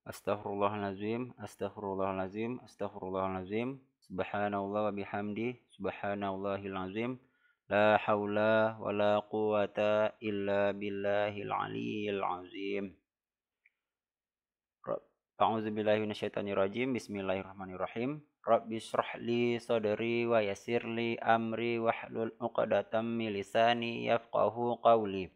Astaghfirullahalazim, astaghfirullahalazim, astaghfirullahalazim. Subhanallah wa bihamdi, subhanallahil azim. La haula wa la quwata illa billahil aliyyil azim. A'udzu billahi minasyaitonir rajim. Bismillahirrahmanirrahim. Rabbi shrah li sadri wa yassir li amri wahlul 'uqdatam min lisani yafqahu qawli.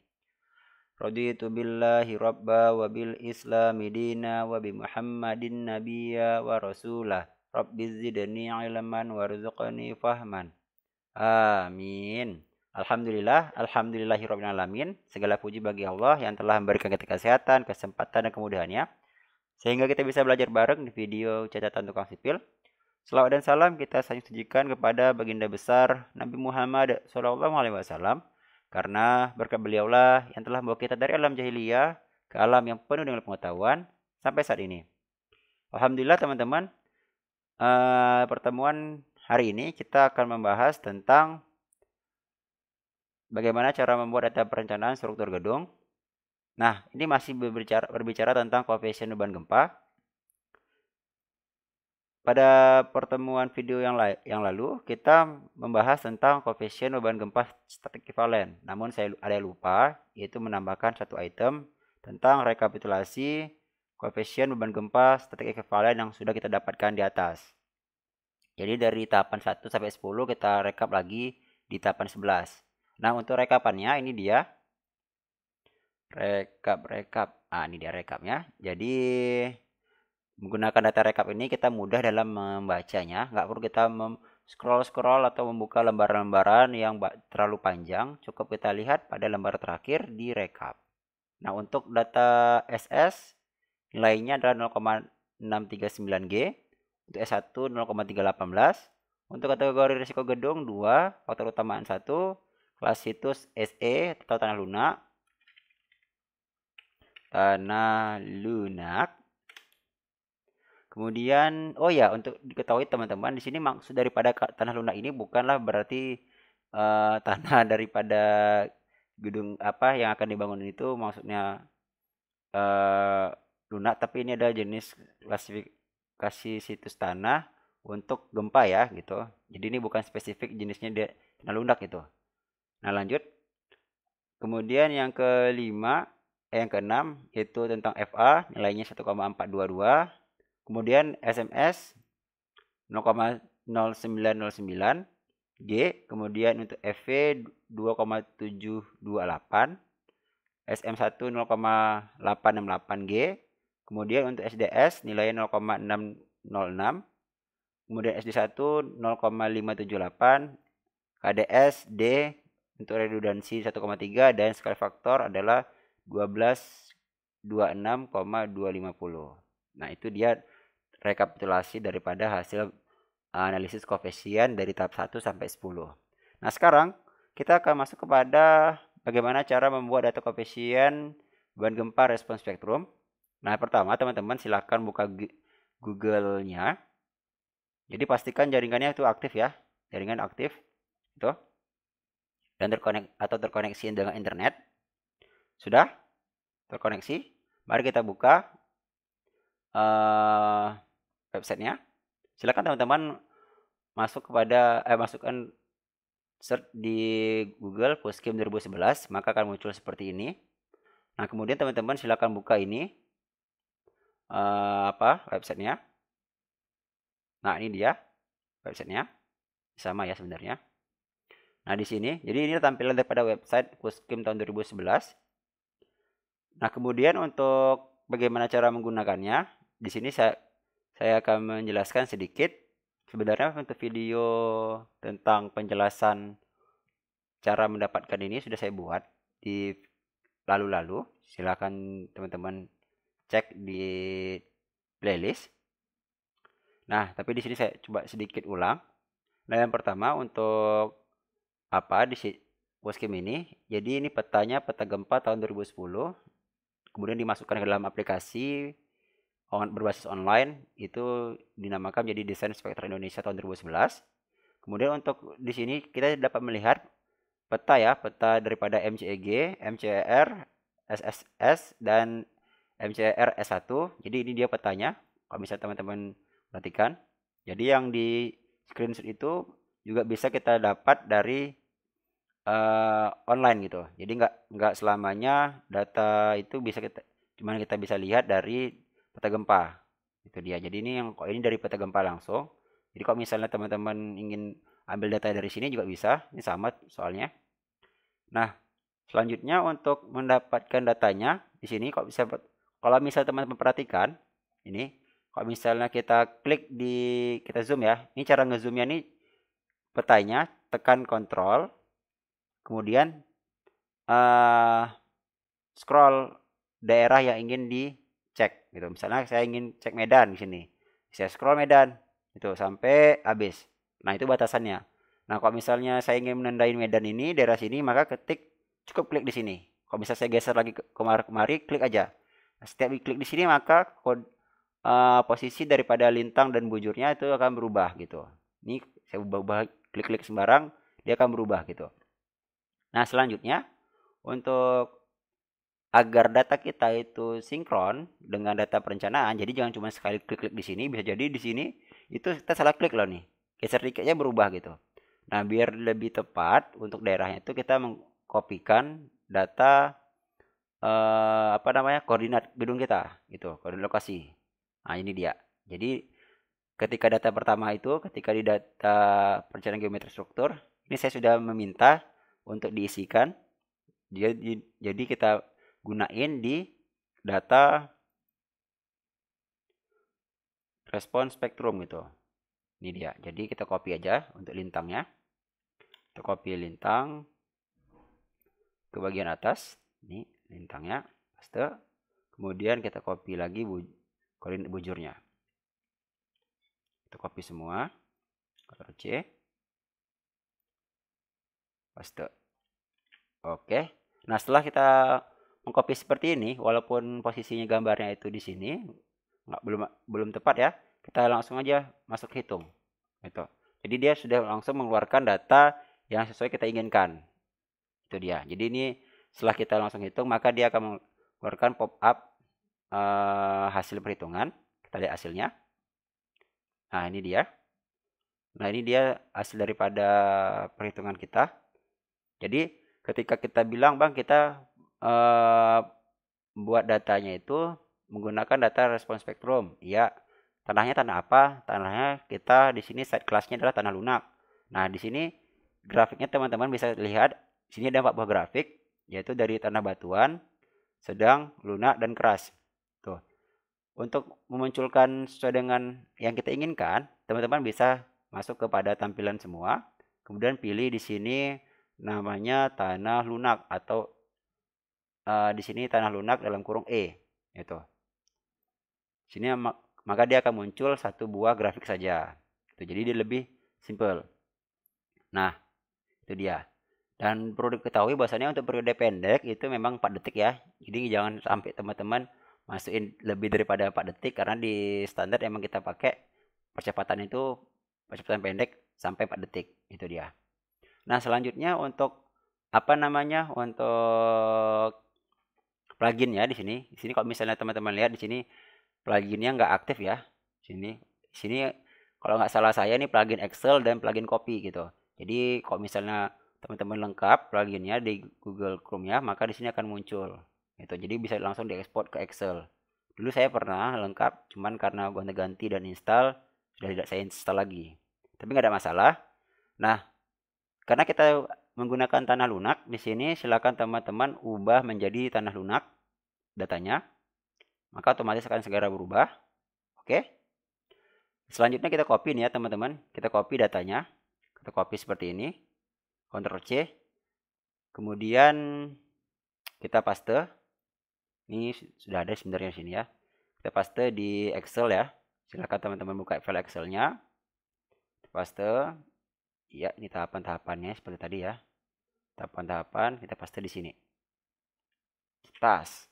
Raditu billahi rabba wa bil islami dina wa bi muhammadin nabiyya wa rasulah. Rabbi zidni ilman warzuqni fahman. Amin. Alhamdulillahirabbil alamin. Segala puji bagi Allah yang telah memberikan kita kesehatan, kesempatan dan kemudahannya sehingga kita bisa belajar bareng di video catatan tukang sipil. Selawat dan salam kita sajikan kepada baginda besar Nabi Muhammad SAW, karena berkat beliaulah yang telah membawa kita dari alam jahiliyah ke alam yang penuh dengan pengetahuan sampai saat ini. Alhamdulillah teman-teman, pertemuan hari ini kita akan membahas tentang bagaimana cara membuat data perencanaan struktur gedung. Nah, ini masih berbicara tentang koefisien beban gempa. Pada pertemuan video yang lalu, kita membahas tentang koefisien beban gempa statik ekivalen. Namun saya ada lupa, yaitu menambahkan satu item tentang rekapitulasi koefisien beban gempa statik ekivalen yang sudah kita dapatkan di atas. Jadi dari tahapan 1 sampai 10 kita rekap lagi di tahapan 11. Nah, untuk rekapannya ini dia. Rekap. Ini dia rekapnya. Jadi menggunakan data rekap ini kita mudah dalam membacanya, nggak perlu kita scroll atau membuka lembaran-lembaran yang terlalu panjang, cukup kita lihat pada lembar terakhir di rekap. Nah, untuk data SS nilainya adalah 0,639G, untuk S1 0,318, untuk kategori risiko gedung 2, faktor utamaan 1, kelas situs SE atau tanah lunak. Kemudian, oh ya, untuk diketahui teman-teman, di sini maksud daripada tanah lunak ini bukanlah berarti tanah daripada gedung apa yang akan dibangun itu maksudnya lunak, tapi ini adalah jenis klasifikasi situs tanah untuk gempa ya gitu. Jadi ini bukan spesifik jenisnya tanah lunak gitu. Nah, lanjut. Kemudian yang keenam itu tentang FA, nilainya 1,422. Kemudian SMS 0,0909 G, kemudian untuk FV 2,728, SM1 0,868 G, kemudian untuk SDS nilainya 0,606, kemudian SD1 0,578, KDS D untuk redundansi 1,3 dan skala faktor adalah 1226,250. Nah, itu dia rekapitulasi daripada hasil analisis koefisien dari tahap 1 sampai 10. Nah, sekarang kita akan masuk kepada bagaimana cara membuat data koefisien beban gempa respons spektrum. Nah, pertama teman-teman silahkan buka Google-nya. Jadi pastikan jaringannya itu aktif ya. Jaringan aktif itu dan terkoneksi dengan internet. Sudah terkoneksi? Mari kita buka websitenya. Silakan teman-teman masukkan search di Google Puskim 2011, maka akan muncul seperti ini. Nah, kemudian teman-teman silakan buka ini websitenya. Nah, ini dia websitenya, sama ya sebenarnya. Nah, di sini, jadi ini tampilan daripada website Puskim tahun 2011. Nah, kemudian untuk bagaimana cara menggunakannya, di sini saya akan menjelaskan sedikit. Sebenarnya untuk video tentang penjelasan cara mendapatkan ini sudah saya buat di lalu-lalu. Silakan teman-teman cek di playlist. Nah, tapi di sini saya coba sedikit ulang. Nah, yang pertama untuk di Puskim ini, jadi ini petanya peta gempa tahun 2010. Kemudian dimasukkan ke dalam aplikasi berbasis online, itu dinamakan menjadi Desain Spektra Indonesia tahun 2011. Kemudian untuk di sini kita dapat melihat peta daripada MCEG, MCR, SSS dan MCR S1. Jadi ini dia petanya. Kalau misalnya teman-teman perhatikan. Jadi yang di screenshot itu juga bisa kita dapat dari online gitu. Jadi nggak selamanya data itu bisa cuman kita bisa lihat dari peta gempa. Itu dia. Jadi ini ini dari peta gempa langsung. Jadi kalau misalnya teman-teman ingin ambil data dari sini juga bisa. Ini sama soalnya. Nah, selanjutnya untuk mendapatkan datanya di sini kalau misalnya teman-teman perhatikan ini, kalau misalnya kita klik kita zoom ya. Ini cara ngezoomnya nih, petanya tekan kontrol, kemudian scroll daerah yang ingin dicek gitu. Misalnya saya ingin cek Medan di sini. Saya scroll Medan itu sampai habis. Nah, itu batasannya. Nah, kalau misalnya saya ingin menandain Medan ini, daerah sini, maka cukup klik di sini. Kalau misalnya saya geser lagi kemari, klik aja. Nah, setiap klik di sini maka posisi daripada lintang dan bujurnya itu akan berubah gitu. Ini saya ubah klik-klik sembarang, dia akan berubah gitu. Nah, selanjutnya untuk agar data kita itu sinkron dengan data perencanaan, jadi jangan cuma sekali klik-klik di sini, bisa jadi di sini itu kita salah klik loh nih. Geser dikitnya berubah gitu. Nah, biar lebih tepat untuk daerahnya itu kita mengkopikan data koordinat gedung kita gitu, koordinat lokasi. Nah, ini dia. Jadi ketika data pertama itu, ketika di data perencanaan geometri struktur, ini saya sudah meminta untuk diisikan. Jadi kita gunain di data respon spektrum gitu. Ini dia. Jadi kita copy aja untuk lintangnya. Kita copy lintang ke bagian atas. Ini lintangnya, paste. Kemudian kita copy lagi koordinat bujurnya. Kita copy semua. Ctrl C. Paste. Oke. Nah, setelah kita mengcopy seperti ini, walaupun posisinya gambarnya itu di sini, belum tepat ya, kita langsung aja masuk hitung. Gitu. Jadi dia sudah langsung mengeluarkan data yang sesuai kita inginkan. Itu dia. Jadi ini setelah kita langsung hitung, maka dia akan mengeluarkan pop-up hasil perhitungan. Kita lihat hasilnya. Nah, ini dia. Nah, ini dia hasil daripada perhitungan kita. Jadi ketika kita bilang, Bang, kita buat datanya itu menggunakan data respon spektrum. Iya. Tanahnya tanah apa? Tanahnya kita di sini site kelasnya adalah tanah lunak. Nah, di sini grafiknya teman-teman bisa lihat. Di sini ada 4 buah grafik, yaitu dari tanah batuan, sedang, lunak, dan keras. Tuh. Untuk memunculkan sesuai dengan yang kita inginkan, teman-teman bisa masuk kepada tampilan semua. Kemudian pilih di sini namanya tanah lunak atau di sini tanah lunak dalam kurung E. Itu. Sini maka dia akan muncul satu buah grafik saja. Jadi dia lebih simple. Nah, itu dia. Dan perlu diketahui bahwasanya untuk periode pendek itu memang 4 detik ya. Jadi jangan sampai teman-teman masukin lebih daripada 4 detik karena di standar emang kita pakai percepatan pendek sampai 4 detik. Itu dia. Nah, selanjutnya untuk untuk plugin ya di sini. Di sini kalau misalnya teman-teman lihat di sini pluginnya nggak aktif ya. Sini kalau nggak salah saya ini plugin Excel dan plugin Copy gitu. Jadi kalau misalnya teman-teman lengkap pluginnya di Google Chrome-nya, maka di sini akan muncul. Gitu. Jadi bisa langsung diekspor ke Excel. Dulu saya pernah lengkap, cuman karena gonta-ganti dan install sudah tidak saya install lagi. Tapi nggak ada masalah. Nah, karena kita menggunakan tanah lunak, di sini silakan teman-teman ubah menjadi tanah lunak datanya. Maka otomatis akan segera berubah. Oke. Selanjutnya kita copy nih ya teman-teman. Kita copy datanya. Kita copy seperti ini. Ctrl C. Kemudian kita paste. Ini sudah ada sebenarnya sini ya. Kita paste di Excel ya. Silakan teman-teman buka file Excel-nya. Paste. Ya, ini tahapan-tahapannya seperti tadi ya. Tahapan-tahapan kita paste di sini. Tas.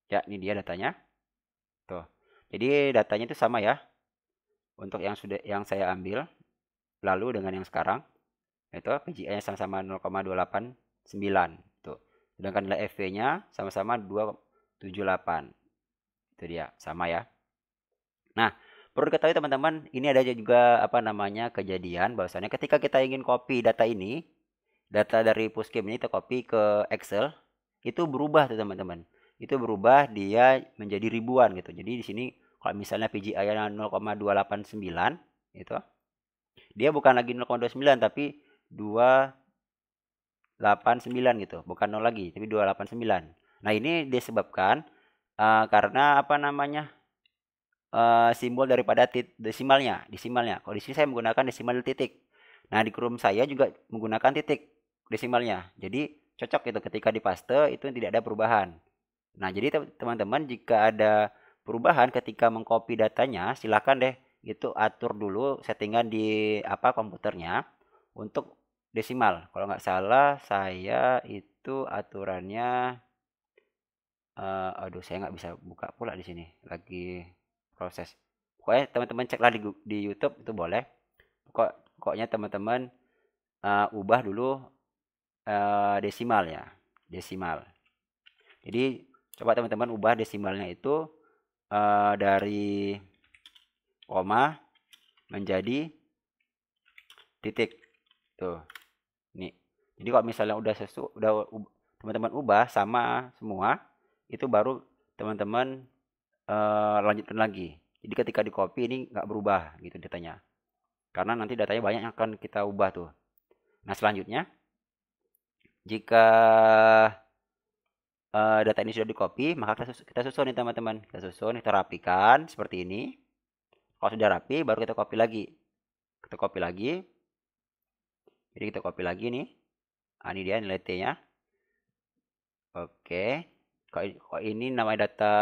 Ya, ini dia datanya. Tuh. Jadi datanya itu sama ya. Untuk yang saya ambil lalu dengan yang sekarang itu PGI-nya sama-sama 0,289 tuh. Sedangkan nilai FV-nya sama-sama 278. Itu dia, sama ya. Nah, perlu diketahui teman-teman, ini ada juga apa namanya kejadian bahwasannya ketika kita ingin copy data ini, data dari Puskim ini kita copy ke Excel, itu berubah tuh teman-teman. Itu berubah dia menjadi ribuan gitu. Jadi di sini kalau misalnya PGI-nya 0,289 itu dia bukan lagi 0,29 tapi 289 gitu. Bukan 0 lagi, tapi 289. Nah, ini disebabkan karena apa namanya? Simbol daripada desimalnya. Kalau di sini saya menggunakan desimal titik. Nah, di Chrome saya juga menggunakan titik desimalnya. Jadi cocok itu ketika dipaste itu tidak ada perubahan. Nah, jadi teman-teman jika ada perubahan ketika mengcopy datanya, silakan deh itu atur dulu settingan di apa komputernya untuk desimal. Kalau nggak salah saya itu aturannya aduh saya nggak bisa buka pula di sini lagi proses. Pokoknya teman-teman ceklah di YouTube itu boleh. Pokoknya teman-teman ubah dulu desimal ya, desimal. Jadi coba teman-teman ubah desimalnya itu dari koma menjadi titik. Tuh. Nih. Jadi kalau misalnya udah teman-teman ubah sama semua, itu baru teman-teman lanjutkan lagi. Jadi ketika di copy ini nggak berubah gitu datanya. Karena nanti datanya banyak yang akan kita ubah tuh. Nah, selanjutnya jika data ini sudah di copy, maka kita susun nih teman-teman. Kita susun, kita rapikan seperti ini. Kalau sudah rapi, baru kita copy lagi. Kita copy lagi. Jadi kita copy lagi nih. Nah, ini dia nilai T-nya. Oke. Kalau ini namanya data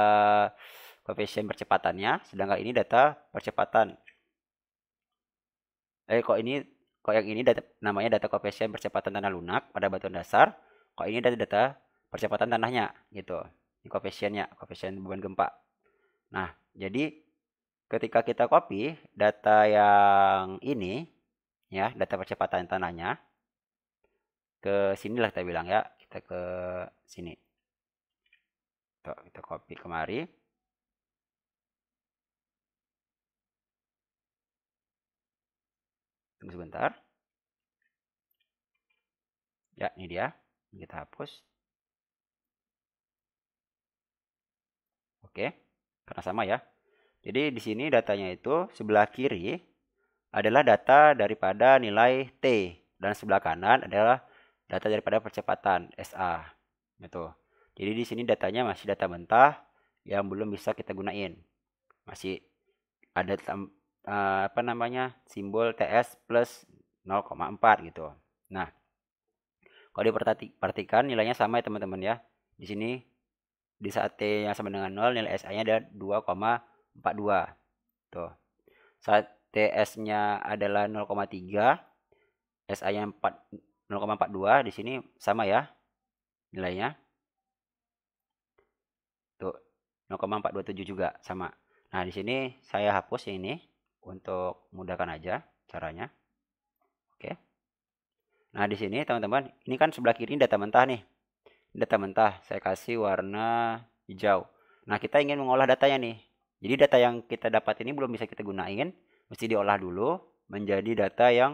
koefisien percepatannya, sedangkan ini data percepatan. Kok yang ini namanya data koefisien percepatan tanah lunak pada batuan dasar. Kok ini data percepatan tanahnya gitu. Ini koefisiennya, koefisien beban gempa. Nah, jadi ketika kita copy data yang ini ya, data percepatan tanahnya ke sinilah kita bilang ya, kita ke sini. Tuh, kita copy kemari. Tunggu sebentar. Ya, ini dia. Kita hapus. Oke, karena sama ya. Jadi di sini datanya itu sebelah kiri adalah data daripada nilai T dan sebelah kanan adalah data daripada percepatan SA. Gitu. Jadi di sini datanya masih data mentah yang belum bisa kita gunain. Masih ada apa namanya? Simbol TS plus 0,4 gitu. Nah, kalau diperhatikan nilainya sama ya teman-teman ya. Di sini di saat T yang sama dengan 0 nilai SA-nya ada 2,42. Tuh. Saat TS-nya adalah 0,3, SA-nya 0,42, di sini sama ya nilainya. Tuh, 0,427 juga sama. Nah, di sini saya hapus yang ini untuk mudahkan aja caranya. Oke. Nah, di sini teman-teman, ini kan sebelah kiri data mentah nih. Data mentah, saya kasih warna hijau. Nah, kita ingin mengolah datanya nih. Jadi data yang kita dapat ini belum bisa kita gunain, mesti diolah dulu menjadi data eh,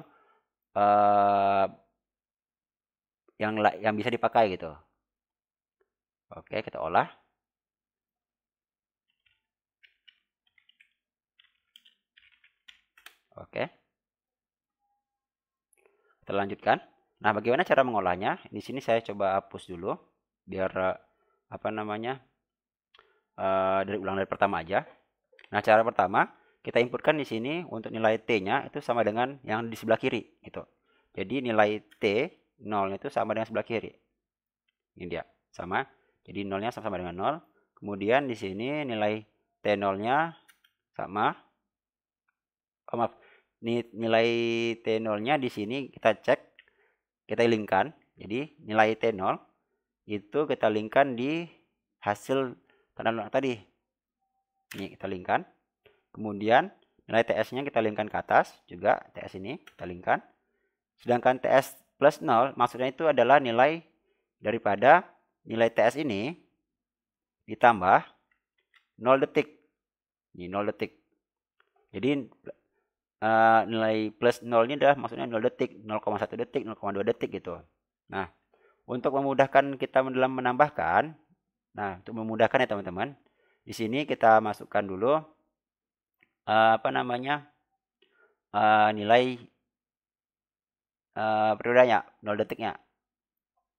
yang bisa dipakai gitu. Oke, kita olah. Oke. Kita lanjutkan. Nah, bagaimana cara mengolahnya? Di sini saya coba hapus dulu biar apa namanya? Dari pertama aja. Nah, cara pertama kita inputkan di sini untuk nilai T-nya itu sama dengan yang di sebelah kiri gitu. Jadi nilai T 0 itu sama dengan sebelah kiri. Ini dia, sama. Jadi 0-nya sama-sama dengan 0. Kemudian di sini nilai T0-nya sama. Oh, maaf. Nilai T0-nya di sini kita cek, kita linkkan. Jadi nilai T0 itu kita linkkan di hasil tanda lunak tadi. Ini kita linkkan. Kemudian nilai TS-nya kita linkkan ke atas juga, TS ini kita linkkan. Sedangkan TS plus 0 maksudnya itu adalah nilai daripada nilai TS ini ditambah 0 detik. Ini 0 detik. Jadi nilai plus 0 ini adalah maksudnya 0 detik, 0,1 detik, 0,2 detik gitu. Nah, untuk memudahkan kita dalam menambahkan, nah untuk memudahkan ya teman-teman, di sini kita masukkan dulu nilai periodenya 0 detiknya.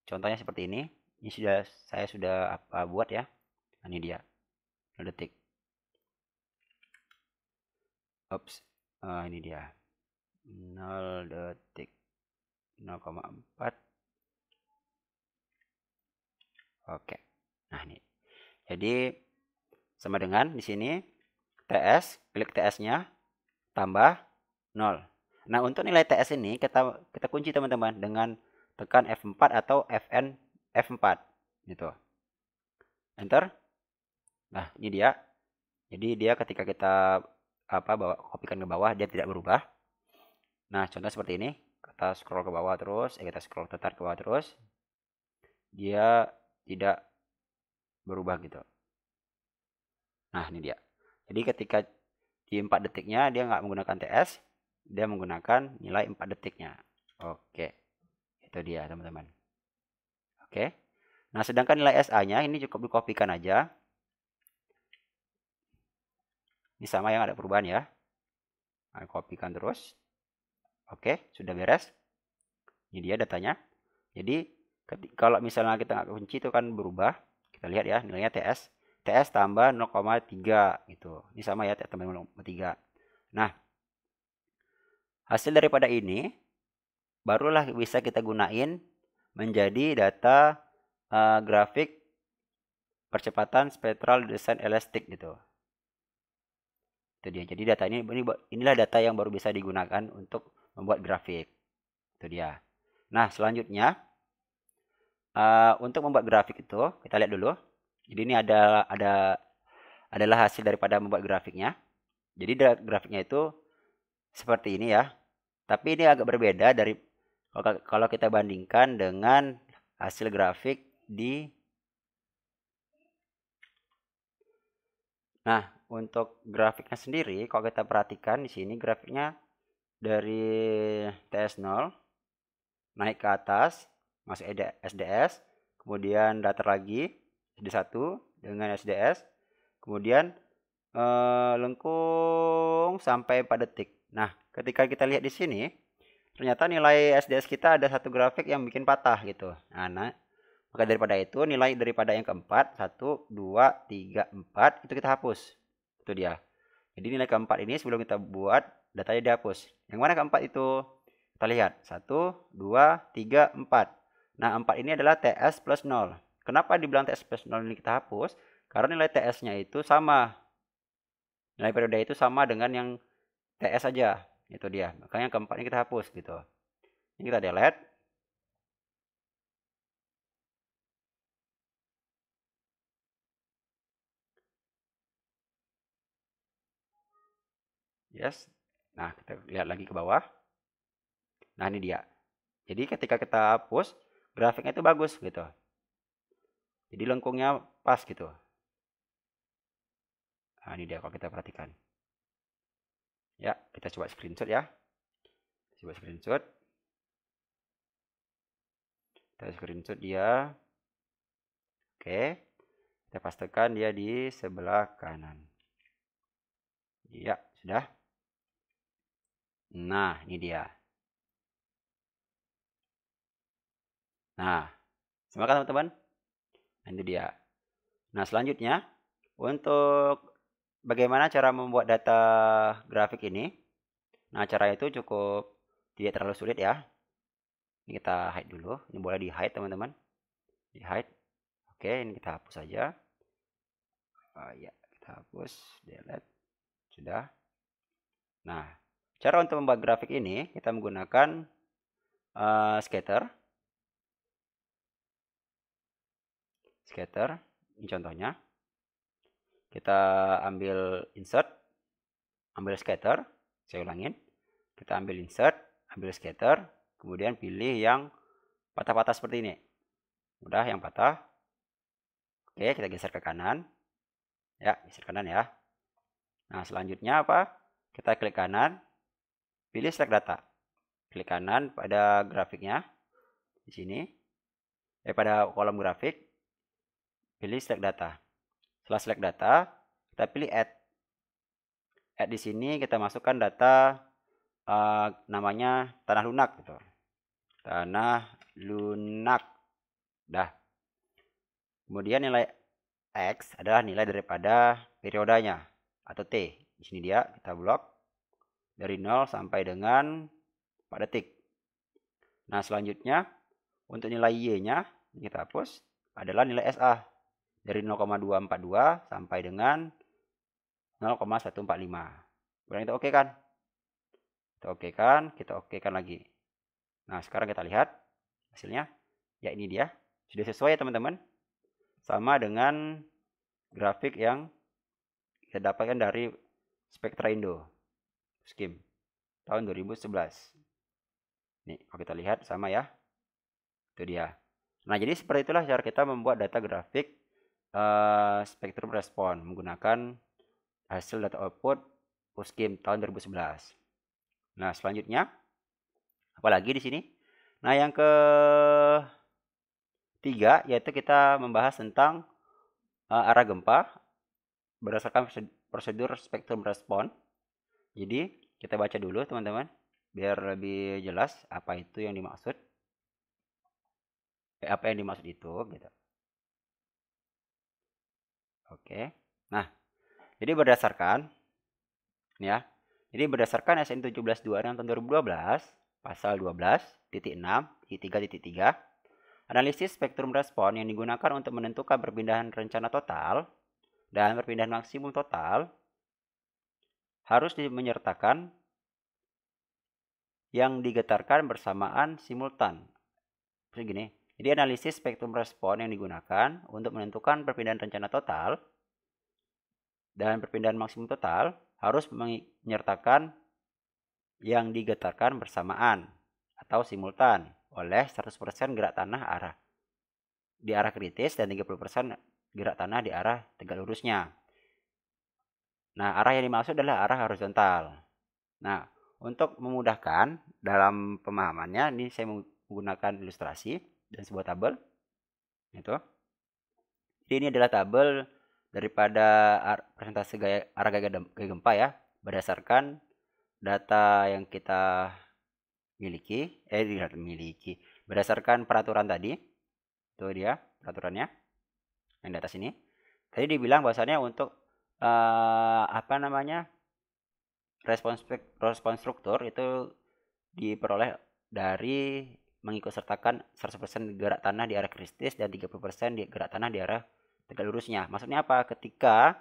Contohnya seperti ini. Ini saya sudah buat ya. Ini dia 0 detik. Ops, ini dia 0 detik 0,4. Oke. Nah ini. Jadi sama dengan di sini TS, klik TS-nya tambah 0. Nah, untuk nilai TS ini kita kunci teman-teman dengan tekan F4 atau F4 gitu. Enter. Nah, ini dia. Jadi dia ketika kita kopikan ke bawah dia tidak berubah. Nah, contoh seperti ini. Kita scroll ke bawah terus, kita scroll tetar ke bawah terus. Dia tidak berubah gitu. Nah, ini dia. Jadi ketika di 4 detiknya dia nggak menggunakan TS, dia menggunakan nilai 4 detiknya. Oke. Itu dia, teman-teman. Oke. Nah, sedangkan nilai SA-nya ini cukup dikopikan aja. Ini sama yang ada perubahan ya. Nah, kopikan terus. Oke, sudah beres. Ini dia datanya. Jadi kalau misalnya kita nggak kunci itu kan berubah. Kita lihat ya nilainya TS. TS tambah 0,3 gitu. Ini sama ya tambah 0,3. Nah, hasil daripada ini barulah bisa kita gunain menjadi data grafik percepatan spektral desain elastik gitu. Itu dia. Jadi data inilah data yang baru bisa digunakan untuk membuat grafik. Itu dia. Nah, selanjutnya untuk membuat grafik itu kita lihat dulu. Jadi ini adalah hasil daripada membuat grafiknya. Jadi grafiknya itu seperti ini ya. Tapi ini agak berbeda dari kalau kita bandingkan dengan hasil grafik di. Nah, untuk grafiknya sendiri kalau kita perhatikan di sini grafiknya dari TS0 naik ke atas, masuk SDS, kemudian datar lagi SD1 dengan SDS, kemudian lengkung sampai 4 detik. Nah, ketika kita lihat di sini, ternyata nilai SDS kita ada satu grafik yang bikin patah gitu. Nah, maka daripada itu nilai daripada yang keempat 1, 2, 3, 4 itu kita hapus. Itu dia. Jadi nilai keempat ini sebelum kita buat datanya dihapus. Yang mana keempat itu? Kita lihat 1, 2, 3, 4. Nah 4 ini adalah TS plus 0. Kenapa dibilang TS plus 0 ini kita hapus? Karena nilai TS-nya itu sama. Nilai periode itu sama dengan yang TS saja. Itu dia. Makanya yang keempat ini kita hapus gitu. Ini kita delete. Yes. Nah, kita lihat lagi ke bawah. Nah, ini dia. Jadi ketika kita hapus, grafiknya itu bagus gitu. Jadi lengkungnya pas gitu. Nah, ini dia kalau kita perhatikan. Ya, kita coba screenshot ya. Coba screenshot. Kita screenshot dia. Oke. Kita pastikan dia di sebelah kanan. Ya, sudah. Nah, ini dia. Nah, semangat teman-teman. Nah, ini dia. Nah, selanjutnya untuk bagaimana cara membuat data grafik ini. Nah, cara itu cukup tidak terlalu sulit ya. Ini kita hide dulu. Ini boleh di hide teman-teman. Di hide. Oke, ini kita hapus saja. Ya, kita hapus, delete. Sudah. Nah, cara untuk membuat grafik ini kita menggunakan scatter. Scatter, ini contohnya. Kita ambil insert, ambil scatter, saya ulangin. Kita ambil insert, ambil scatter, kemudian pilih yang patah-patah seperti ini. Udah yang patah. Oke, kita geser ke kanan. Ya, geser kanan ya. Nah, selanjutnya apa? Kita klik kanan, pilih select data. Klik kanan pada grafiknya di sini. Pada kolom grafik, pilih select data. Setelah select data, kita pilih add. Add di sini kita masukkan data namanya tanah lunak gitu. Tanah lunak. Dah. Kemudian nilai X adalah nilai daripada periodenya atau T. Di sini dia kita blok dari 0 sampai dengan 4 detik. Nah, selanjutnya untuk nilai Y-nya kita hapus adalah nilai SA dari 0,242 sampai dengan 0,145. Kemudian kita oke kan? Kita oke kan, kita oke kan lagi. Nah, sekarang kita lihat hasilnya. Ya, ini dia. Sudah sesuai ya teman-teman. Sama dengan grafik yang kita dapatkan dari Spektra Indo Skim tahun 2011. Nih, kalau kita lihat sama ya. Itu dia. Nah, jadi seperti itulah cara kita membuat data grafik spektrum respon menggunakan hasil data output Puskim tahun 2011. Nah, selanjutnya apalagi di sini? Nah, yang ketiga yaitu kita membahas tentang arah gempa berdasarkan prosedur spektrum respon. Jadi, kita baca dulu teman-teman biar lebih jelas apa itu yang dimaksud. Apa yang dimaksud itu gitu. Oke. Nah, jadi berdasarkan ya. Jadi berdasarkan SN 1726 tahun 2012, pasal 12.6.3.3, analisis spektrum respon yang digunakan untuk menentukan perpindahan rencana total dan perpindahan maksimum total harus menyertakan yang digetarkan bersamaan simultan. Begini, jadi analisis spektrum respon yang digunakan untuk menentukan perpindahan rencana total dan perpindahan maksimum total harus menyertakan yang digetarkan bersamaan atau simultan oleh 100% gerak tanah di arah kritis dan 30% gerak tanah di arah tegak lurusnya. Nah, arah yang dimaksud adalah arah horizontal. Nah, untuk memudahkan dalam pemahamannya, ini saya menggunakan ilustrasi dan sebuah tabel. Jadi ini adalah tabel daripada presentasi arah gaya gempa ya, berdasarkan data yang kita miliki, berdasarkan peraturan tadi. Itu dia peraturannya yang di atas ini. Tadi dibilang bahwasannya untuk respon struktur itu diperoleh dari mengikut sertakan 100% gerak tanah di arah kritis dan 30% di gerak tanah di arah tegak lurusnya. Maksudnya apa? Ketika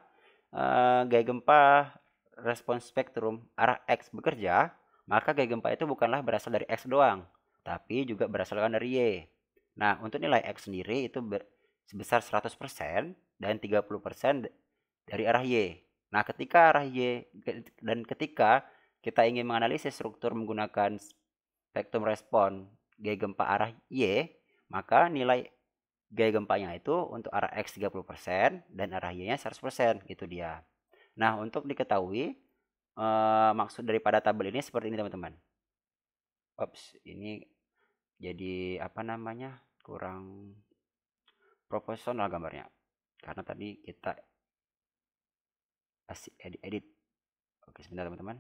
gaya gempa respon spektrum arah X bekerja, maka gaya gempa itu bukanlah berasal dari X doang, tapi juga berasal dari Y. Nah, untuk nilai X sendiri itu sebesar 100% dan 30% dari arah Y. Nah, ketika arah Y dan ketika kita ingin menganalisis struktur menggunakan spektrum respon gaya gempa arah Y, maka nilai gaya gempanya itu untuk arah X 30% dan arah Y-nya 100%, gitu dia. Nah, untuk diketahui maksud daripada tabel ini seperti ini teman-teman. Ops, ini jadi kurang proporsional gambarnya. Karena tadi kita edit. Oke, sebentar teman-teman.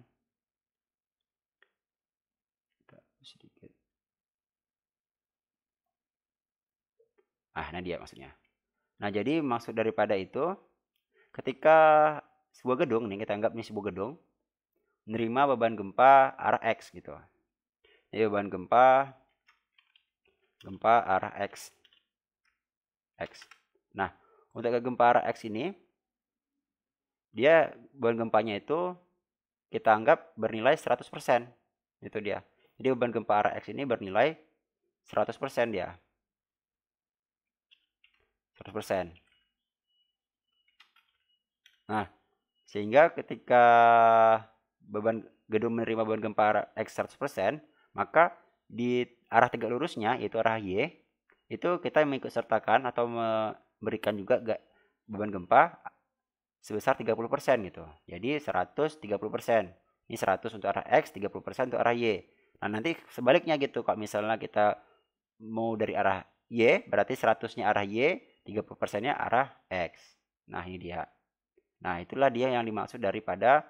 Kita sedikit. Nah dia maksudnya. Nah, jadi maksud daripada itu ketika sebuah gedung nih, kita anggap ini sebuah gedung menerima beban gempa arah X gitu. Jadi beban gempa arah X. Nah, untuk gempa arah X ini dia beban gempanya itu kita anggap bernilai 100%. Itu dia. Jadi beban gempa arah X ini bernilai 100% dia. 100%. Nah, sehingga ketika gedung menerima beban gempa arah X 100%, maka di arah tegak lurusnya, yaitu arah Y, itu kita mengikut sertakan atau berikan juga beban gempa sebesar 30% gitu. Jadi 130%. Ini 100 untuk arah X, 30% untuk arah Y. Nah, nanti sebaliknya gitu. Kalau misalnya kita mau dari arah Y, berarti 100-nya arah Y, 30%-nya arah X. Nah, ini dia. Nah, itulah dia yang dimaksud daripada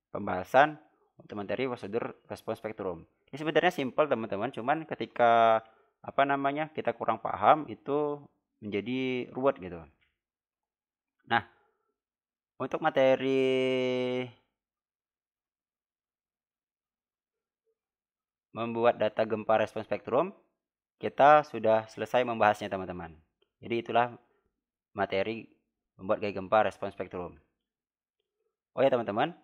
pembahasan untuk materi prosedur respons spektrum. Ini sebenarnya simpel teman-teman, cuman ketika kita kurang paham itu menjadi ruwet gitu. Nah, untuk materi membuat data gempa respons spektrum, kita sudah selesai membahasnya teman-teman. Jadi itulah materi membuat gaya gempa respons spektrum. Oh ya teman-teman,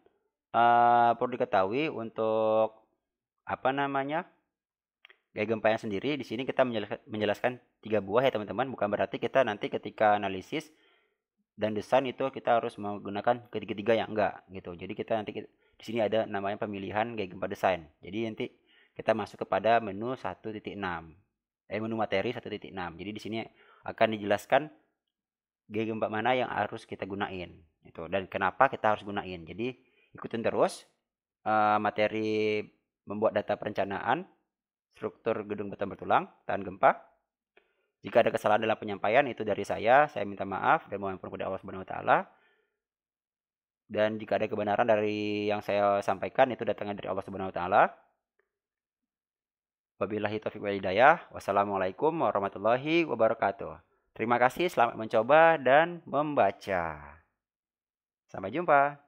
perlu diketahui untuk gaya gempa yang sendiri di sini kita menjelaskan 3 buah ya teman-teman. Bukan berarti kita nanti ketika analisis dan desain itu kita harus menggunakan ketiga-tiga yang enggak gitu. Jadi kita nanti di sini ada namanya pemilihan gaya gempa desain. Jadi nanti kita masuk kepada menu 1.6. Menu materi 1.6. Jadi di sini akan dijelaskan gaya gempa mana yang harus kita gunain gitu dan kenapa kita harus gunain. Jadi ikutin terus materi membuat data perencanaan struktur gedung beton bertulang tahan gempa. Jika ada kesalahan dalam penyampaian itu dari saya minta maaf dan mohon ampun kepada Allah Subhanahu wa taala. Dan jika ada kebenaran dari yang saya sampaikan itu datangnya dari Allah Subhanahu wa taala. Wabillahi taufiq wal hidayah. Wassalamualaikum warahmatullahi wabarakatuh. Terima kasih, selamat mencoba dan membaca. Sampai jumpa.